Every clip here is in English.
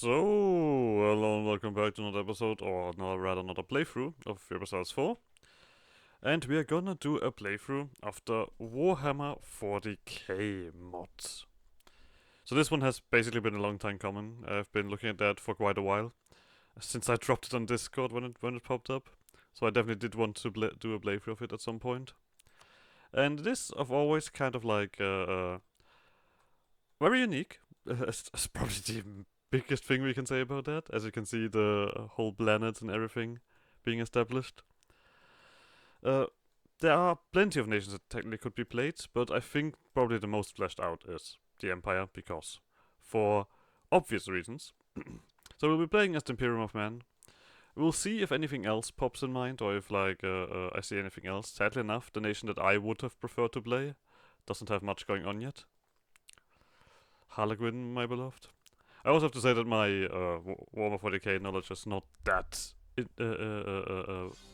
So, hello and welcome back to another episode, or rather another playthrough of EU4. And we are gonna do a playthrough of the Warhammer 40K mod. So this one has basically been a long time coming. I've been looking at that for quite a while, since I dropped it on Discord when it popped up. So I definitely did want to do a playthrough of it at some point. And this, I've always kind of like, very unique. It's probably the biggest thing we can say about that. As you can see, the whole planet and everything being established. There are plenty of nations that technically could be played, but I think probably the most fleshed out is the Empire, because for obvious reasons. So we'll be playing as the Imperium of Man. We'll see if anything else pops in mind, or if I see anything else. Sadly enough, the nation that I would have preferred to play doesn't have much going on yet. Harlequin, my beloved. I also have to say that my Warhammer 40k knowledge is not that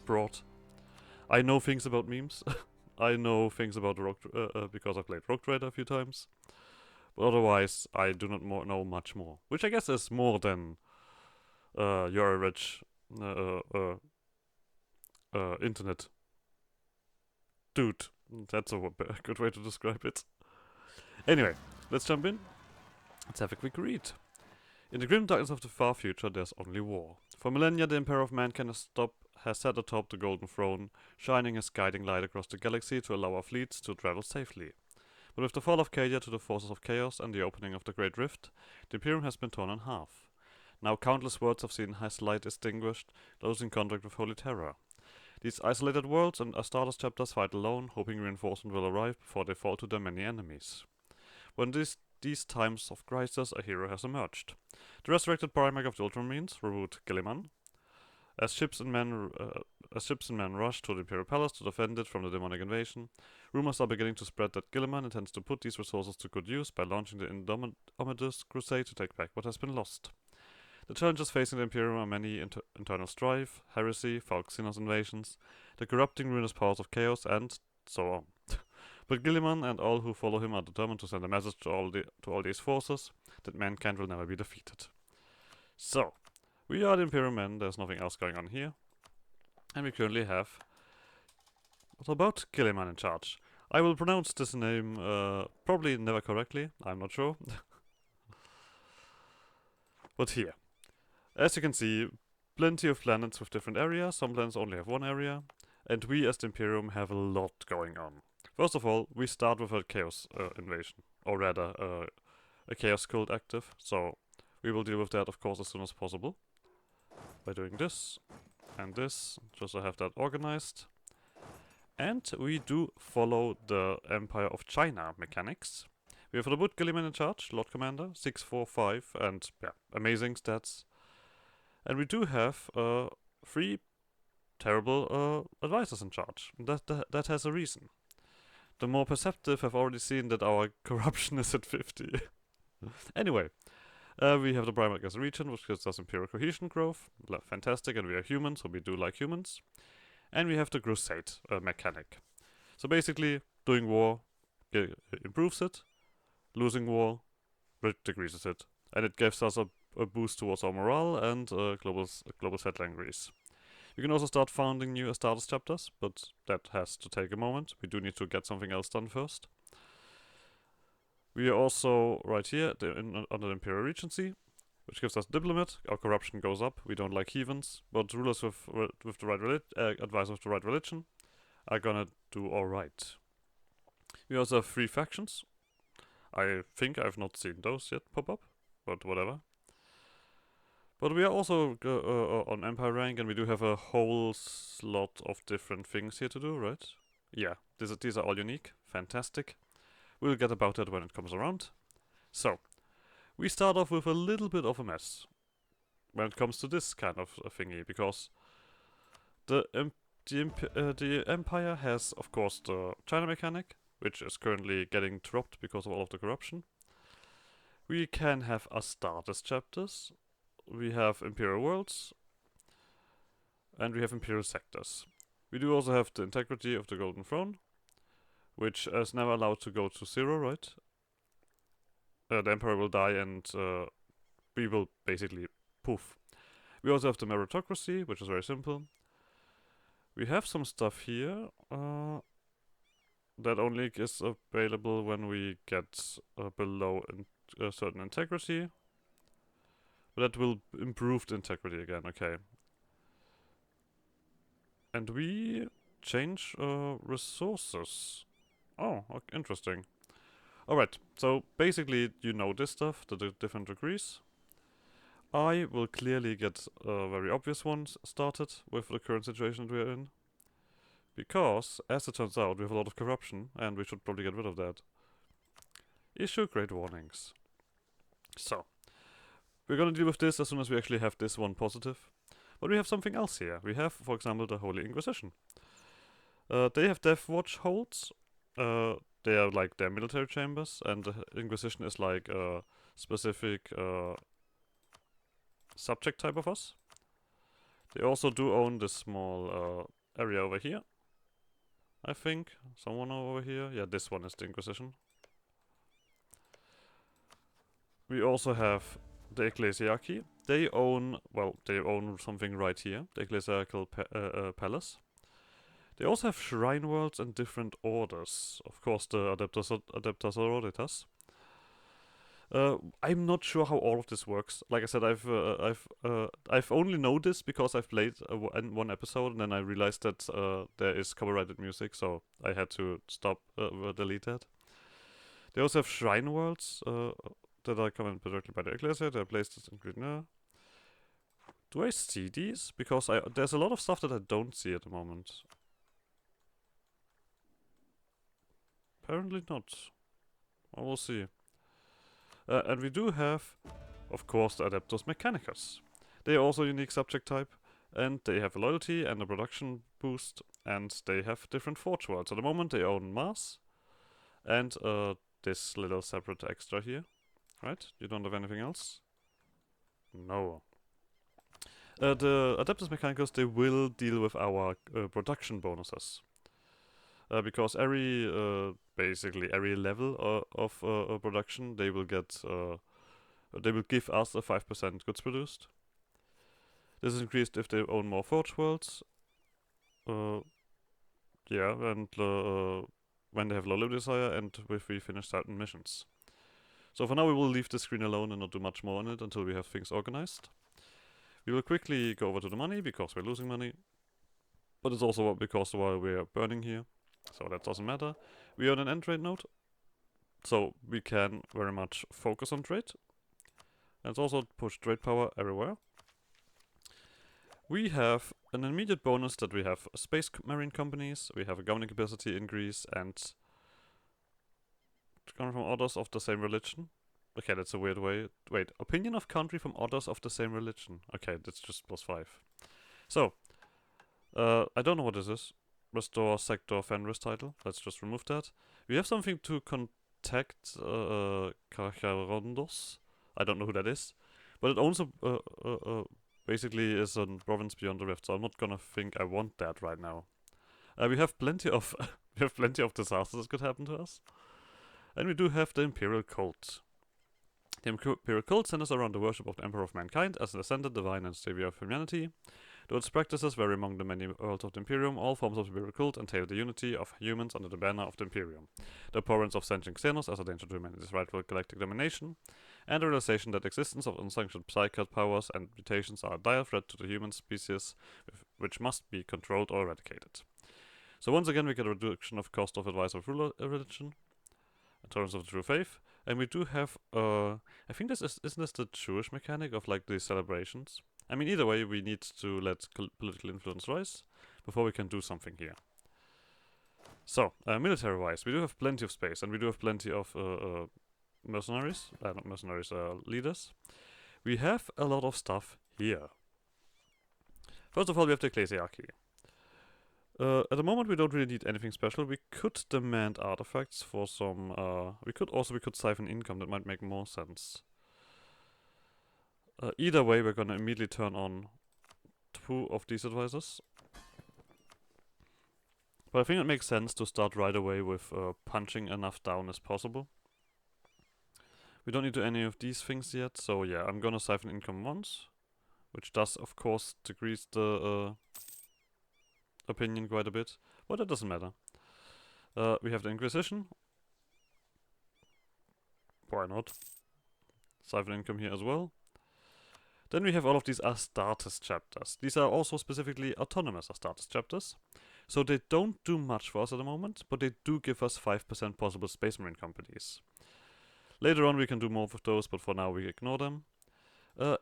broad. I know things about memes. I know things about Rogue because I played Rogue Trader a few times. But otherwise, I do not know much more. Which I guess is more than your average internet dude. That's a good way to describe it. Anyway, let's jump in. Let's have a quick read. In the grim darkness of the far future, there's only war. For millennia, the Emperor of Mankind has sat atop the Golden Throne, shining his guiding light across the galaxy to allow our fleets to travel safely. But with the fall of Cadia to the forces of chaos and the opening of the Great Rift, the Imperium has been torn in half. Now countless worlds have seen his light extinguished, those in contact with Holy Terror. These isolated worlds and Astartes chapters fight alone, hoping reinforcement will arrive before they fall to their many enemies. When these times of crisis, a hero has emerged. The resurrected Primarch of the Ultramarines, Raoud Guilliman. As ships and men rush to the Imperial Palace to defend it from the demonic invasion, rumors are beginning to spread that Guilliman intends to put these resources to good use by launching the Indomitus Crusade to take back what has been lost. The challenges facing the Imperium are many: internal strife, heresy, foul Xenos invasions, the corrupting ruinous powers of chaos, and so on. But Guilliman and all who follow him are determined to send a message to all these forces that mankind will never be defeated. So, we are the Imperium men, there's nothing else going on here. And we currently have... What about Guilliman in charge? I will pronounce this name probably never correctly, I'm not sure. But here. As you can see, plenty of planets with different areas, some planets only have one area, and we as the Imperium have a lot going on. First of all, we start with a Chaos invasion, or rather, a Chaos cult active, so we will deal with that, of course, as soon as possible. By doing this, and this, just to have that organized. And we do follow the Empire of China mechanics. We have Raoud Guilliman in charge, Lord Commander, 645, and yeah, amazing stats. And we do have 3 terrible advisors in charge. That has a reason. The more perceptive have already seen that our corruption is at 50. Anyway, we have the Primarch as a region, which gives us Imperial cohesion growth. Fantastic, and we are humans, so we do like humans. And we have the Crusade mechanic. So basically, doing war improves it, losing war decreases it. And it gives us a boost towards our morale and global settler increase. You can also start founding new Astartes chapters, but that has to take a moment. We do need to get something else done first. We are also right here under the Imperial Regency, which gives us diplomat. Our corruption goes up. We don't like heathens, but rulers with the right advisors with the right religion are gonna do all right. We also have 3 factions. I think I've not seen those yet pop up, but whatever. But we are also on Empire rank, and we do have a whole slot of different things here to do, right? Yeah, these are all unique. Fantastic. We'll get about that when it comes around. So, we start off with a little bit of a mess when it comes to this kind of thingy, because the Empire has, of course, the China mechanic, which is currently getting dropped because of all of the corruption. We can have Astartes chapters. We have Imperial Worlds, and we have Imperial Sectors. We do also have the integrity of the Golden Throne, which is never allowed to go to 0, right? The Emperor will die and we will basically poof. We also have the meritocracy, which is very simple. We have some stuff here that only is available when we get below a certain integrity. But that will improve the integrity again, okay. And we change resources. Oh, okay, interesting. Alright, so basically you know this stuff, the different degrees. I will clearly get very obvious ones started with the current situation that we're in. Because, as it turns out, we have a lot of corruption, and we should probably get rid of that. Issue great warnings. So, we're gonna deal with this as soon as we actually have this one positive. But we have something else here. We have, for example, the Holy Inquisition. They have Death Watch holds. They are like their military chambers, and the Inquisition is like a specific subject type of us. They also do own this small area over here. I think. Someone over here. Yeah, this one is the Inquisition. We also have the Ecclesiarchy. They own, well, they own something right here. The Ecclesiarchal Palace. They also have shrine worlds and different orders. Of course, the Adeptus Sororitas. I'm not sure how all of this works. Like I said, I've only know this because I've played one episode, and then I realized that there is copyrighted music, so I had to stop, delete that. They also have shrine worlds that are commanded directly by the Ecclesia. They're placed in Green. Do I see these? Because there's a lot of stuff that I don't see at the moment. Apparently not. I will see. And we do have, of course, the Adeptus Mechanicus. They are also a unique subject type, and they have a loyalty and a production boost, and they have different forge worlds. At the moment, they own Mars, and this little separate extra here. Right? You don't have anything else? No. The Adeptus Mechanicus, they will deal with our production bonuses. Because basically every level of production, they will give us a 5% goods produced. This is increased if they own more forge worlds. Yeah, and when they have low level desire, and if we finish certain missions. So for now we will leave the screen alone and not do much more on it until we have things organized. We will quickly go over to the money, because we're losing money. But it's also because while we're burning here, so that doesn't matter. We are on an end trade node, so we can very much focus on trade. And it's also push trade power everywhere. We have an immediate bonus that we have space marine companies, we have a governing capacity increase, and coming from orders of the same religion. Okay, that's a weird way. Wait, opinion of country from orders of the same religion. Okay, that's just +5. So, I don't know what this is. Restore sector Fenris title. Let's just remove that. We have something to contact Carcharondos. I don't know who that is. But it owns basically is a province beyond the rift, so I'm not gonna think I want that right now. We have plenty of disasters that could happen to us. And we do have the Imperial Cult. The Imperial Cult centers around the worship of the Emperor of Mankind as an ascended divine and savior of humanity. Though its practices vary among the many worlds of the Imperium, all forms of the Imperial Cult entail the unity of humans under the banner of the Imperium, the abhorrence of sentient Xenos as a danger to humanity's rightful galactic domination, and the realization that the existence of unsanctioned psychic powers and mutations are a dire threat to the human species, which must be controlled or eradicated. So once again, we get a reduction of cost of advice of ruler religion, in terms of the true faith, and we do have, I think isn't this the Jewish mechanic of like these celebrations? I mean, either way, we need to let political influence rise before we can do something here. So, military-wise, we do have plenty of space, and we do have plenty of mercenaries, not mercenaries, leaders. We have a lot of stuff here. First of all, we have the Ecclesiarchy. At the moment, we don't really need anything special. We could demand artifacts for some. We could siphon income. That might make more sense. Either way, we're gonna immediately turn on 2 of these advisors. But I think it makes sense to start right away with punching enough down as possible. We don't need to do any of these things yet, so yeah, I'm gonna siphon income once, which does, of course, decrease the opinion quite a bit, but it doesn't matter. We have the Inquisition. Why not? Siphon income here as well. Then we have all of these Astartes chapters. These are also specifically autonomous Astartes chapters. So they don't do much for us at the moment, but they do give us 5% possible Space Marine companies. Later on we can do more of those, but for now we ignore them.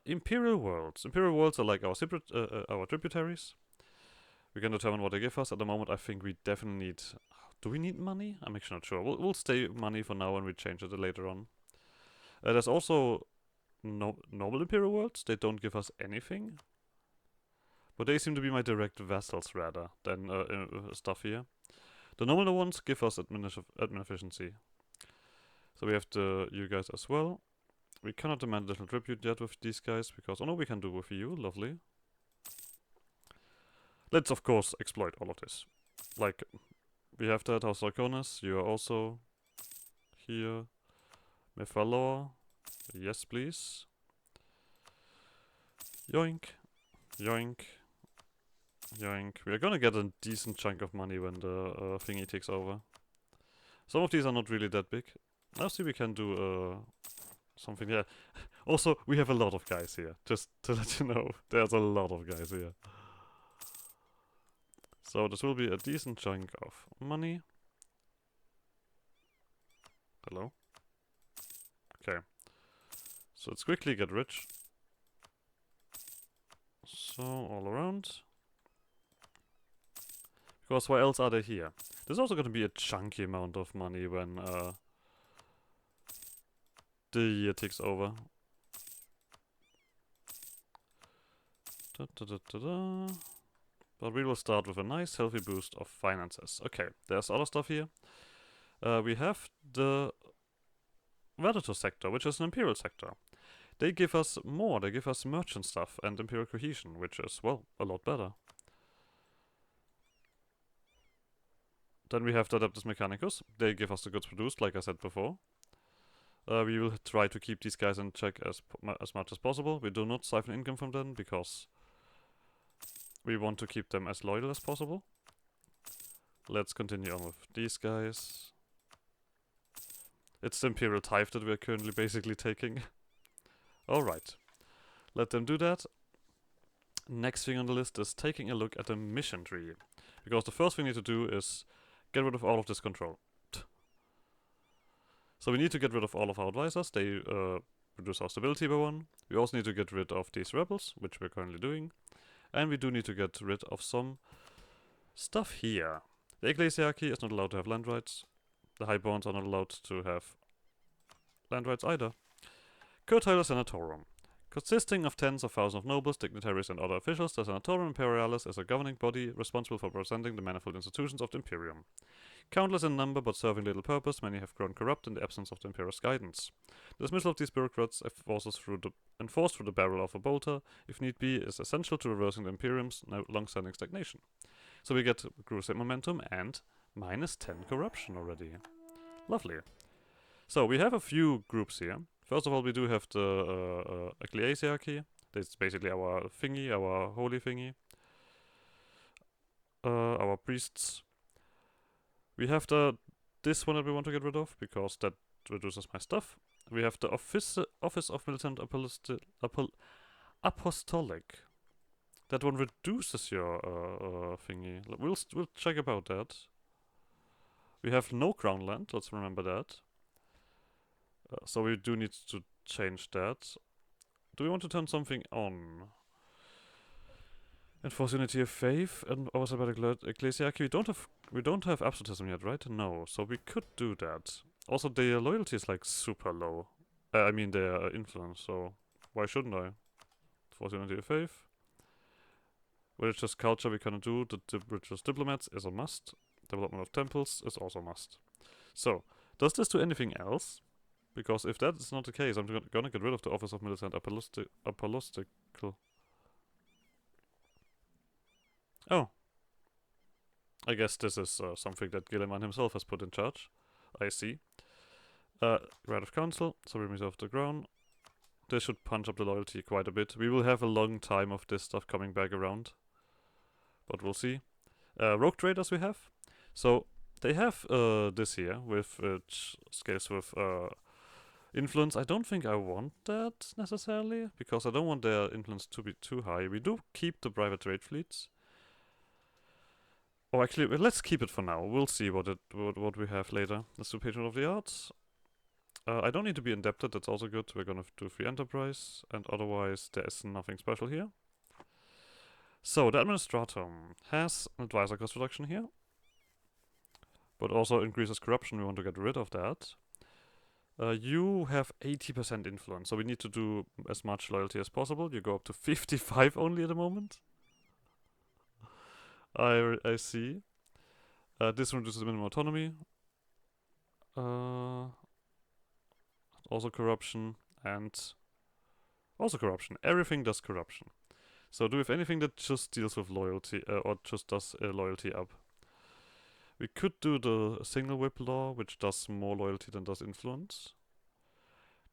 Imperial Worlds. Imperial Worlds are like our tributaries. We can determine what they give us. At the moment I think we definitely need... Do we need money? I'm actually not sure. We'll stay money for now and we change it later on. There's also normal Imperial Worlds. They don't give us anything. But they seem to be my direct vassals rather than stuff here. The normal ones give us admin efficiency. So we have you guys as well. We cannot demand additional tribute yet with these guys because... Oh no, we can do with you. Lovely. Let's of course exploit all of this. Like, we have that House Draconis. You are also here. Mephalor. Yes, please. Yoink. Yoink. Yoink. We are gonna get a decent chunk of money when the thingy takes over. Some of these are not really that big. I'll see we can do something here. Also, we have a lot of guys here. Just to let you know, there's a lot of guys here. So this will be a decent chunk of money. Hello? Okay. So let's quickly get rich. So, all around. Because why else are they here? There's also going to be a chunky amount of money when the year ticks over. Da, da, da, da, da. But we will start with a nice healthy boost of finances. Okay, there's other stuff here. We have the Venator sector, which is an Imperial sector. They give us more, they give us merchant stuff and Imperial cohesion, which is, well, a lot better. Then we have the Adeptus Mechanicus. They give us the goods produced, like I said before. We will try to keep these guys in check as much as possible. We do not siphon income from them, because we want to keep them as loyal as possible. Let's continue on with these guys. It's the Imperial Tithe that we're currently basically taking. Alright. Let them do that. Next thing on the list is taking a look at the mission tree. Because the first thing we need to do is get rid of all of this control. So we need to get rid of all of our advisors. They reduce our stability by 1. We also need to get rid of these rebels, which we're currently doing. And we do need to get rid of some stuff here. The Ecclesiarchy is not allowed to have land rights. The Highborns are not allowed to have land rights either. Curtailor Senatorum. Consisting of tens of thousands of nobles, dignitaries and other officials, the Senatorum Imperialis is a governing body responsible for representing the manifold institutions of the Imperium. Countless in number but serving little purpose, many have grown corrupt in the absence of the Emperor's guidance. The dismissal of these bureaucrats enforced through the barrel of a bolter, if need be, is essential to reversing the Imperium's long-standing stagnation. So we get Crusade momentum and minus 10 corruption already. Lovely. So we have a few groups here. First of all, we do have the Ecclesiarchy. That's basically our thingy, our holy thingy. Our priests. We have this one that we want to get rid of, because that reduces my stuff. We have the Office of Militant Apostolic. That one reduces your thingy. We'll check about that. We have no crown land, let's remember that. So we do need to change that. Do we want to turn something on? Enforce unity of faith and oversight by the Ecclesiarchy. We don't have absolutism yet, right? No, so we could do that. Also, their loyalty is like super low. I mean their influence, so why shouldn't I? Enforce unity of faith. Religious culture we cannot do. The religious diplomats is a must. Development of temples is also a must. So, does this do anything else? Because if that is not the case, I'm gonna get rid of the Office of Militant Apostolical. Oh. I guess this is something that Gilliman himself has put in charge. I see. Right of council, so we reserve the crown. This should punch up the loyalty quite a bit. We will have a long time of this stuff coming back around, but we'll see. Rogue traders we have. So they have this here, with which scales with influence. I don't think I want that necessarily, because I don't want their influence to be too high. We do keep the private trade fleets. Oh, actually, well, let's keep it for now. We'll see what we have later. Let's do Patron of the Arts. I don't need to be indebted, that's also good. We're gonna do free enterprise, and otherwise there is nothing special here. So, the Administratum has an advisor cost reduction here, but also increases corruption. We want to get rid of that. You have 80% influence, so we need to do as much loyalty as possible. You go up to 55 only at the moment. I see. This reduces the minimum autonomy. Also corruption, and also corruption. Everything does corruption. So do we have anything that just deals with loyalty, or just does loyalty up? We could do the single whip law, which does more loyalty than does influence.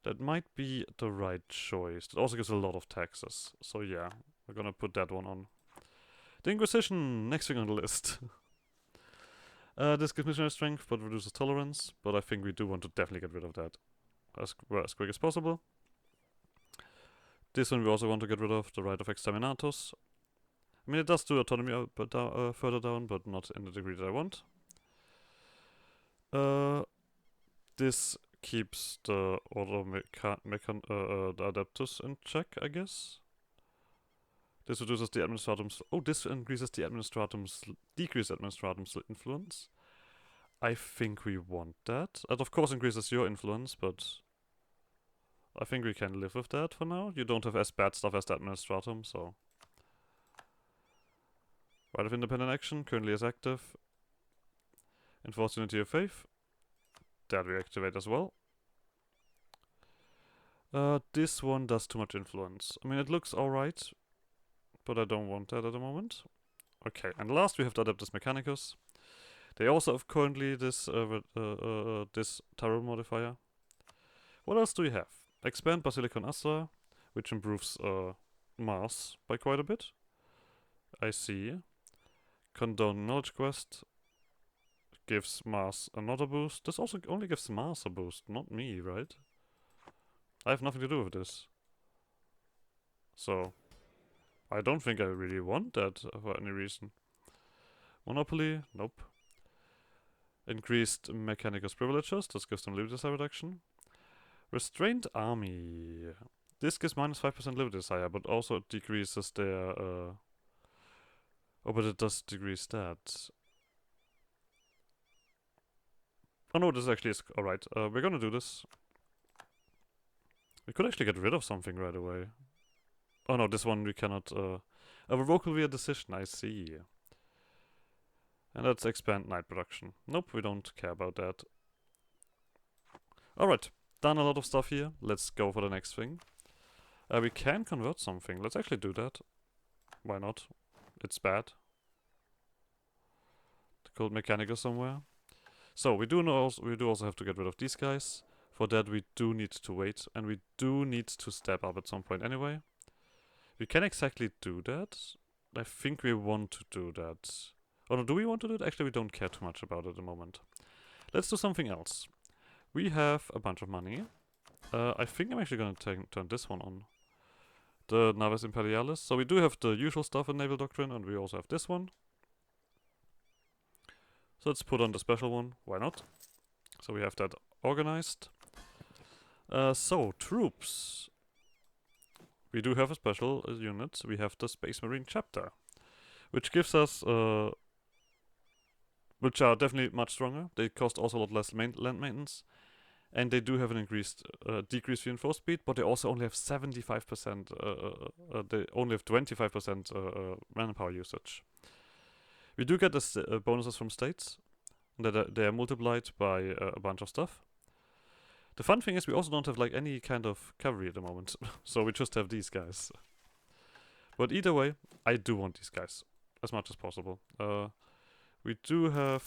That might be the right choice. It also gives a lot of taxes. So yeah, we're gonna put that one on. The Inquisition, next thing on the list. This gives missionary strength, but reduces tolerance. But I think we do want to definitely get rid of that as quick as possible. This one we also want to get rid of, the right of exterminatus. I mean, it does do autonomy further down, but not in the degree that I want. This keeps the the adeptus in check, I guess. This reduces the administratum's. Oh, this increases the decreases administratum's influence. I think we want that. It of course increases your influence, but I think we can live with that for now. You don't have as bad stuff as the administratum, so. Right of independent action currently is active. Enforced unity of faith. That we activate as well. This one does too much influence. I mean, it looks alright, but I don't want that at the moment. Okay, and last we have the Adeptus Mechanicus. They also have currently this this Tyrol modifier. What else do we have? Expand Basilicon Astra, which improves Mars by quite a bit. I see. Condone Knowledge Quest gives Mars another boost. This also only gives Mars a boost, not me, right? I have nothing to do with this. So, I don't think I really want that for any reason. Monopoly? Nope. Increased Mechanicus privileges. This gives them liberty desire reduction. Restrained Army. This gives minus 5% liberty desire, but also it decreases their... Oh, but it does decrease that. Oh no, this actually is alright. We're gonna do this. We could actually get rid of something right away. Oh no, this one we cannot... a revoke will be a decision, I see. And let's expand night production. Nope, we don't care about that. Alright, done a lot of stuff here. Let's go for the next thing. We can convert something. Let's actually do that. Why not? It's bad. The Cold Mechanicus somewhere. So we do also have to get rid of these guys. For that we do need to wait, and we do need to step up at some point anyway. We can exactly do that. I think we want to do that. Oh no, do we want to do it? Actually, we don't care too much about it at the moment. Let's do something else. We have a bunch of money. I think I'm actually going to turn this one on. The Navis Imperialis. So we do have the usual stuff in Naval Doctrine, and we also have this one. So let's put on the special one. Why not? So we have that organized. So, troops. We do have a special unit. We have the Space Marine chapter, which gives us, which are definitely much stronger. They cost also a lot less land maintenance, and they do have an increased, decreased reinforced speed, but they also only have 75%. They only have 25% manpower usage. We do get this, bonuses from states, that they are multiplied by a bunch of stuff. The fun thing is we also don't have like any kind of cavalry at the moment, so we just have these guys. But either way, I do want these guys as much as possible. We do have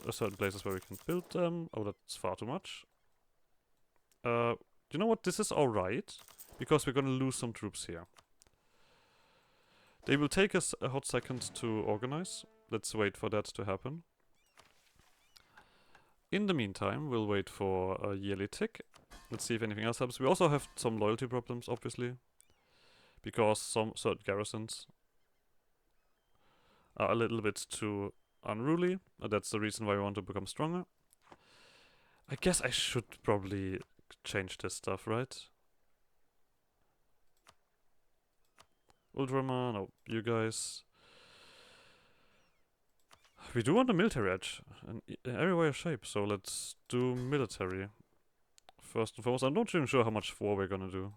certain places where we can build them. Oh, that's far too much. You know what? This is alright, because we're gonna lose some troops here. They will take us a hot second to organize. Let's wait for that to happen. In the meantime, we'll wait for a yearly tick. Let's see if anything else happens. We also have some loyalty problems, obviously, because some certain garrisons are a little bit too unruly. That's the reason why we want to become stronger. I guess I should probably change this stuff, right? Ultramar, no, you guys. We do want a military edge in every way or shape, so let's do military. First and foremost, I'm not even sure how much war we're gonna do.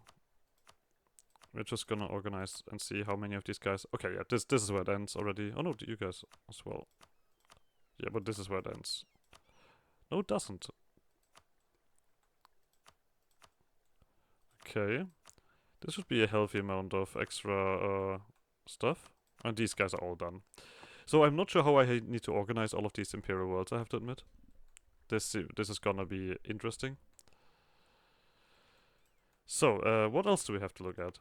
We're just gonna organize and see how many of these guys. Okay, yeah, this is where it ends already. Oh no, you guys as well. Yeah, but this is where it ends. No, it doesn't. Okay. This should be a healthy amount of extra stuff. And these guys are all done. So I'm not sure how I need to organize all of these Imperial worlds, I have to admit. This is gonna be interesting. So, what else do we have to look at?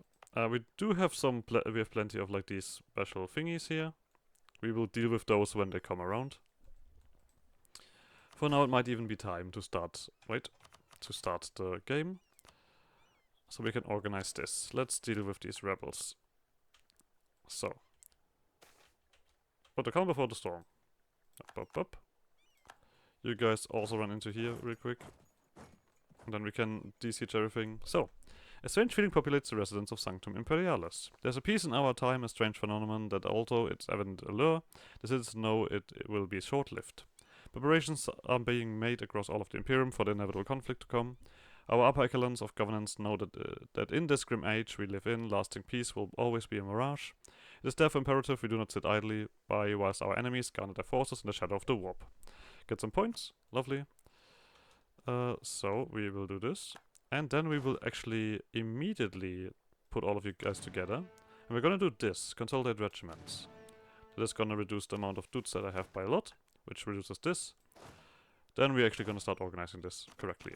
We do have we have plenty of like these special thingies here. We will deal with those when they come around. For now, it might even be time to start, to start the game. So we can organize this. Let's deal with these rebels. So. But the calm before the storm. Up, up, up. You guys also run into here real quick. And then we can de-siege everything. So. A strange feeling populates the residents of Sanctum Imperialis. There's a peace in our time, a strange phenomenon that although it's evident allure, the citizens know it will be short-lived. Preparations are being made across all of the Imperium for the inevitable conflict to come. Our upper echelons of governance know that in this grim age we live in, lasting peace will always be a mirage. It is therefore imperative we do not sit idly by whilst our enemies garner their forces in the shadow of the warp. Get some points. Lovely. So we will do this. And then we will actually immediately put all of you guys together. And we're gonna do this. Consolidate regiments. That is gonna reduce the amount of dudes that I have by a lot, which reduces this. Then we're actually gonna start organizing this correctly.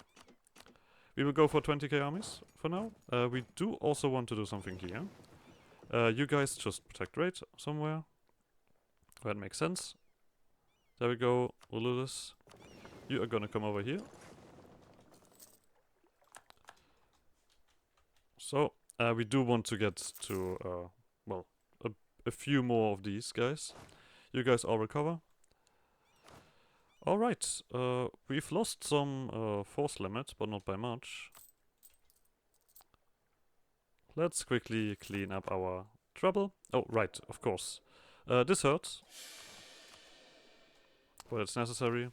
We will go for 20k armies for now. We do also want to do something here. You guys just protect raid somewhere. That makes sense. There we go. We'll do this. You are gonna come over here. So, we do want to get to, well, a few more of these guys. You guys all recover. Alright, we've lost some force limit, but not by much. Let's quickly clean up our trouble. Oh, right, of course. This hurts. But it's necessary.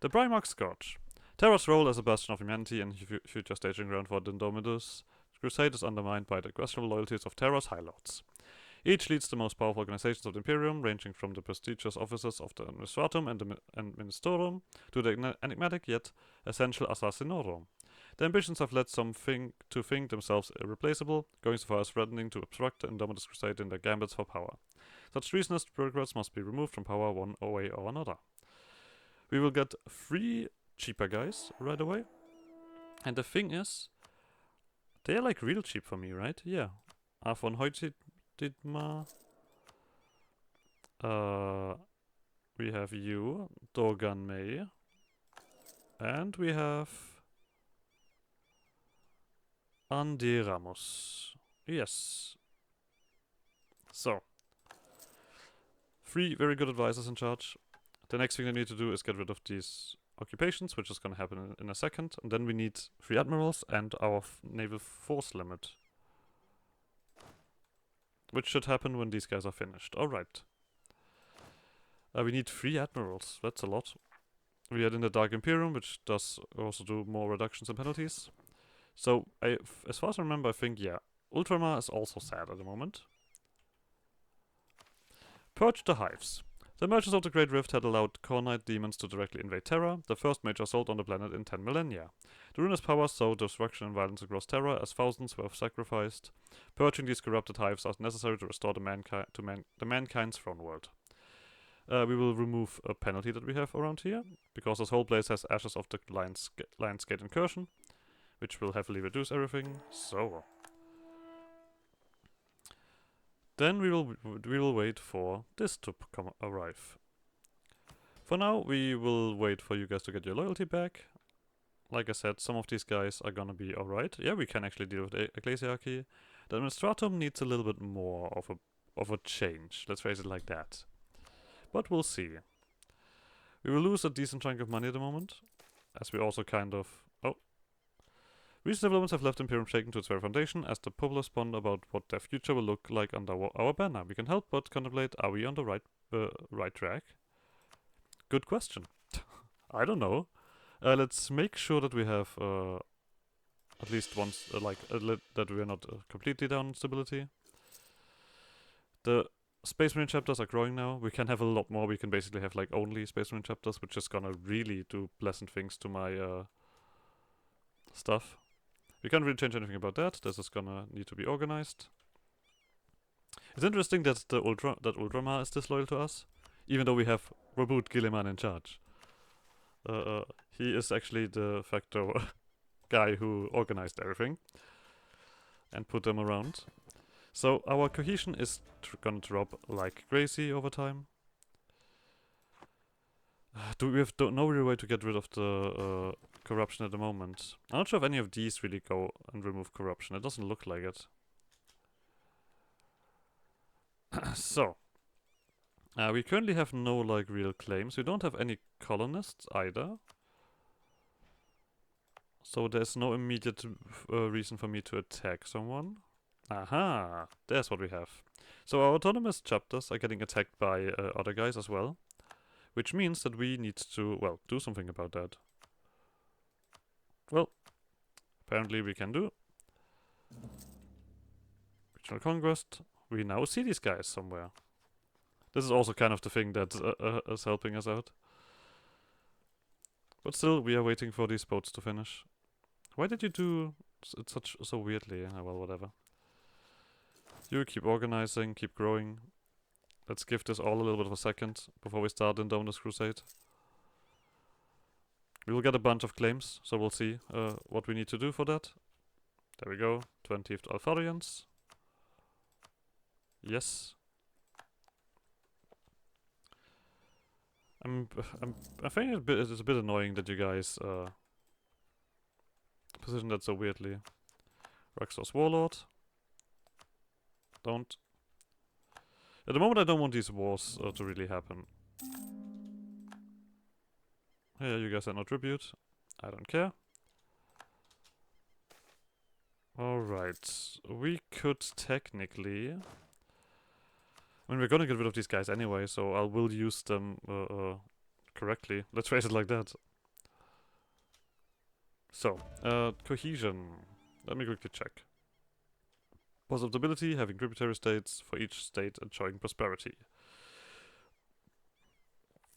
The Primarch Scourge. Terra's role as a bastion of humanity and future staging ground for the Indomitus Crusade is undermined by the questionable loyalties of Terra's High Lords. Each leads the most powerful organizations of the Imperium, ranging from the prestigious offices of the Administratum and the Ministorum to the enigmatic yet essential Assassinorum. Their ambitions have led some to think themselves irreplaceable, going so far as threatening to obstruct the Indomitus Crusade in their gambits for power. Such treasonous bureaucrats must be removed from power one way or another. We will get 3 cheaper guys right away. And the thing is, they're like real cheap for me, right? Yeah. Von Heutidma. We have you, Dorgan May. And we have Ande Ramos. Yes. So. 3 very good advisors in charge. The next thing I need to do is get rid of these occupations, which is going to happen in a second. And then we need 3 admirals and our naval force limit. Which should happen when these guys are finished. Alright. We need 3 admirals. That's a lot. We are in the Dark Imperium, which does also do more reductions and penalties. So, as far as I remember, I think, yeah, Ultramar is also sad at the moment. Purge the Hives. The emergence of the Great Rift had allowed Cornite demons to directly invade Terra, the first major assault on the planet in 10 millennia. The ruinous powers sowed destruction and violence across Terra as thousands were sacrificed. Purging these corrupted hives is necessary to restore the mankind's throne world. We will remove a penalty that we have around here, because this whole place has ashes of the Lion's Gate incursion, which will heavily reduce everything. So then we will wait for this to arrive. For now, we will wait for you guys to get your loyalty back. Like I said, some of these guys are gonna be alright. Yeah, we can actually deal with the Ecclesiarchy. The Administratum needs a little bit more of a change. Let's phrase it like that. But we'll see. We will lose a decent chunk of money at the moment, as we also kind of... Oh. Recent developments have left Imperium shaken to its very foundation, as the people respond about what their future will look like under our banner. We can help but contemplate, are we on the right track? Good question. I don't know. Let's make sure that we have at least once, that we are not completely down in stability. The Space Marine chapters are growing now. We can have a lot more. We can basically have like only Space Marine chapters, which is gonna really do pleasant things to my stuff. We can't really change anything about that. This is gonna need to be organized. It's interesting that Ultramar is disloyal to us, even though we have Rabut Gilliman in charge. He is actually the factor guy who organized everything and put them around. So our cohesion is gonna drop like crazy over time. We have no real way to get rid of the corruption at the moment. I'm not sure if any of these really go and remove corruption. It doesn't look like it. So we currently have no like real claims. We don't have any colonists either. So there's no immediate reason for me to attack someone. Aha! There's what we have. So our autonomous chapters are getting attacked by other guys as well. Which means that we need to, well, do something about that. Well, apparently we can do. Regional Conquest. We now see these guys somewhere. This is also kind of the thing that is helping us out. But still, we are waiting for these boats to finish. Why did you do it so weirdly? Oh, well, whatever. You keep organizing, keep growing. Let's give this all a little bit of a second before we start Indominus Crusade. We will get a bunch of claims, so we'll see what we need to do for that. There we go. 20th Alpharians. Yes. I think it's a bit annoying that you guys position that so weirdly. Raxos Warlord. Don't. At the moment I don't want these wars to really happen. Yeah, you guys are no tribute. I don't care. Alright. We could technically... I mean, we're gonna get rid of these guys anyway, so I will use them correctly. Let's phrase it like that. So, cohesion. Let me quickly check. Positive stability, having tributary states for each state and showing prosperity.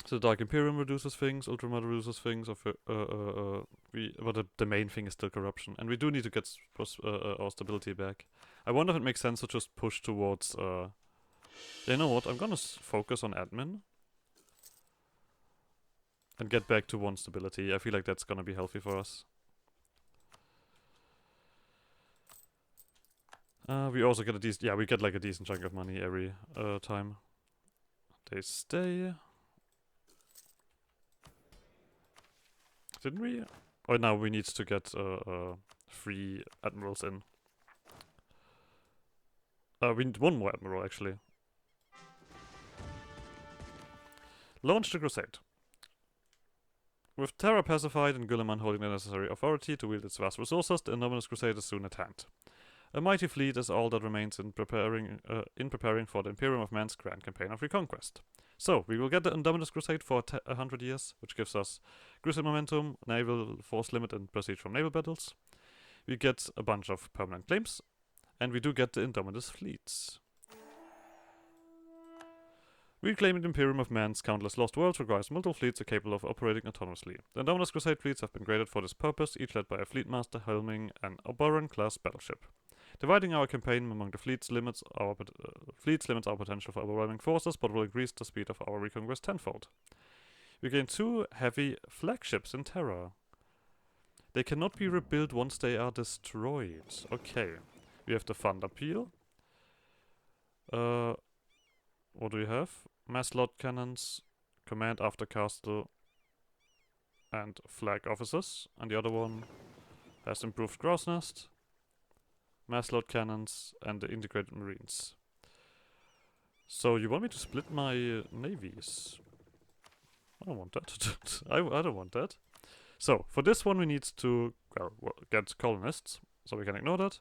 So Dark Imperium reduces things, Ultramar reduces things, but the main thing is still corruption. And we do need to get our stability back. I wonder if it makes sense to just push towards... you know what, I'm gonna focus on admin. And get back to 1 stability. I feel like that's gonna be healthy for us. We also get a decent... Yeah, we get like a decent chunk of money every time. They stay. Didn't we? Oh, now we need to get 3 admirals in. We need 1 more admiral, actually. Launch the Crusade. With Terra pacified and Guilliman holding the necessary authority to wield its vast resources, the Indominus Crusade is soon at hand. A mighty fleet is all that remains in preparing for the Imperium of Man's grand campaign of reconquest. So, we will get the Indominus Crusade for 100 years, which gives us Crusade momentum, naval force limit and prestige from naval battles. We get a bunch of permanent claims, and we do get the Indominus fleets. Reclaiming the Imperium of Man's countless lost worlds requires multiple fleets are capable of operating autonomously. The Indominus Crusade fleets have been graded for this purpose, each led by a fleet master helming an Oberon-class battleship. Dividing our campaign among the fleets limits our potential for overwhelming forces, but will increase the speed of our reconquest tenfold. We gain 2 heavy flagships in Terra. They cannot be rebuilt once they are destroyed. Okay. We have the Thunder Peel. What do we have? Mass load cannons, command after castle, and flag officers. And the other one has improved grouse nest, mass load cannons, and the integrated marines. So you want me to split my navies? I don't want that. I don't want that. So for this one we need to get colonists, so we can ignore that.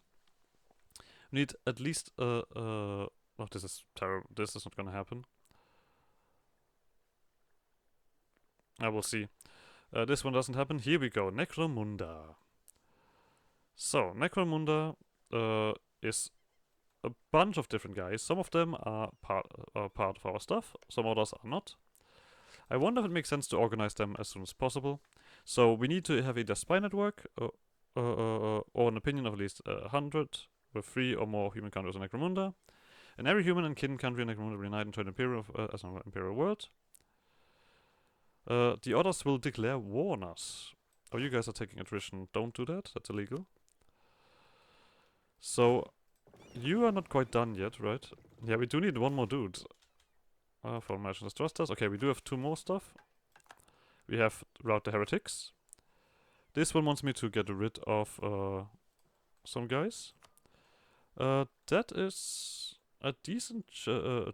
We need at least oh, this is terrible. This is not gonna happen. I will see. This one doesn't happen. Here we go. Necromunda. So Necromunda is a bunch of different guys. Some of them are part of our stuff. Some others are not. I wonder if it makes sense to organize them as soon as possible. So we need to have either spy network or an opinion of at least 100 with 3 or more human countries in Necromunda. And every human and kin country in Necromunda will unite into an Imperium as an Imperial world. The others will declare war on us. Oh, you guys are taking attrition. Don't do that. That's illegal. So, you are not quite done yet, right? Yeah, we do need one more dude. For Merchants Trust us. Okay, we do have 2 more stuff. We have Rout the Heretics. This one wants me to get rid of some guys. That is a decent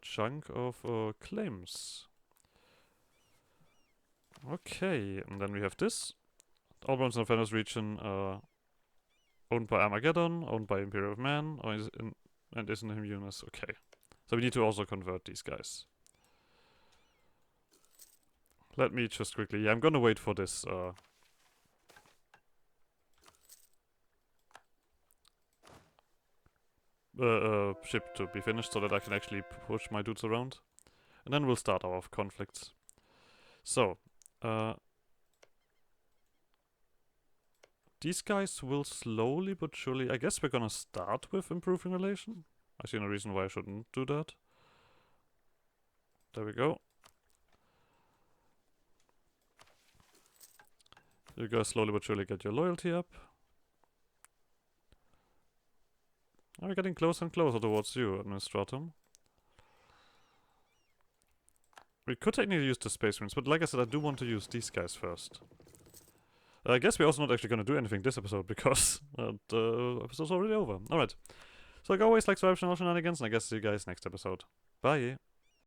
chunk of claims. Okay, and then we have this. All Browns in the Fenris region owned by Armageddon, owned by Imperium of Man, and is in Immunis. Okay. So we need to also convert these guys. Let me just quickly... Yeah, I'm gonna wait for this ship to be finished so that I can actually push my dudes around. And then we'll start our conflicts. So, these guys will slowly but surely... I guess we're gonna start with improving relation. I see no reason why I shouldn't do that. There we go. You guys slowly but surely get your loyalty up. And we're getting closer and closer towards you, Administratum. We could technically use the Space Marines, but like I said, I do want to use these guys first. I guess we're also not actually going to do anything this episode, because the episode's already over. Alright. So like always, like, subscribe, channel shenanigans, and I guess see you guys next episode. Bye!